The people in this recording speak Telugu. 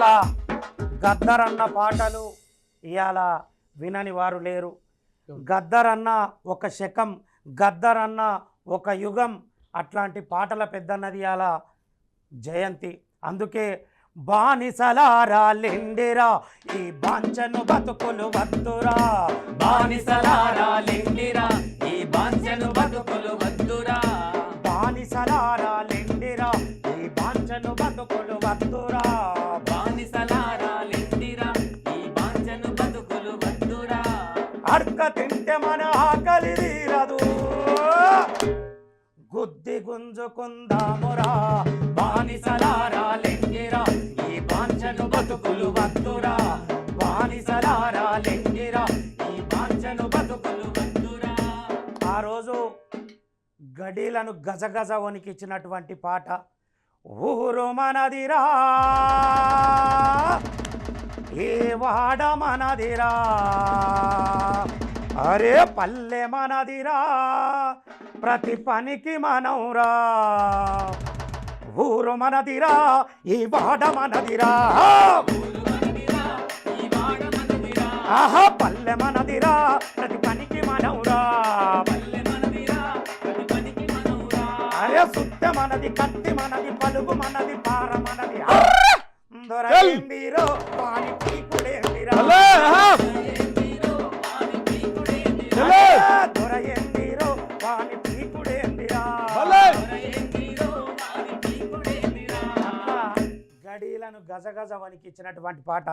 అట్లా గద్దరన్న పాటలు ఇవాళ వినని వారు లేరు. గద్దరన్న ఒక శకం, గద్దరన్న ఒక యుగం, అట్లాంటి పాటల పెద్దన్నది ఇవాళ జయంతి. అందుకే బానిసలారా లెండిరా ఈ బాంచను బతుకులు వద్దురా, బానిసలారా లెండిరా ఈ బాంచను బతుకులు వద్దురా, బానిసలారా లెండిరా ఈ బాంచను బతుకులు వద్దురా, బానిసలారా లెండిరా ఈ బాంచను బతుకులు వద్దురా. అడక తింటే మన ఆకలి తీరదు, గుద్ది గుంజుకుందామురా, బానిసలారా లెండిరా ఈ బాంచను బతుకులు వద్దురా, బానిసలారా లెండిరా ఈ బాంచను బతుకులు వద్దురా. ఆ రోజు గడీలను గజగజ వణికిచ్చినటువంటి పాట ఊరు మనదిరా ఏ వాడ మనదిరా, అరే పల్లె మనదిరా ప్రతి పనికి మనవురా, ఊరు మనదిరా ఈ వాడ మనదిరా, ఊరు మనదిరా ఈ వాడ మనదిరా, ఆహా పల్లె మనదిరా ప్రతి పనికి మనవురా, పల్లె మనదిరా ప్రతి పనికి మనవురా. అరే సుత్తె మనది, కత్తి మనది, పలుగు మనది, పార మనది, దొరకేందిరో వాని పీకుడేందిరా, ఏందిరో వాని పీకుడేందిరా, దొరయేందిరో వాని పీకుడేందిరా, ఏందిరో వాని పీకుడేందిరా. అట్లా గడీలను గజగజ వణికిచ్చినటువంటి పాట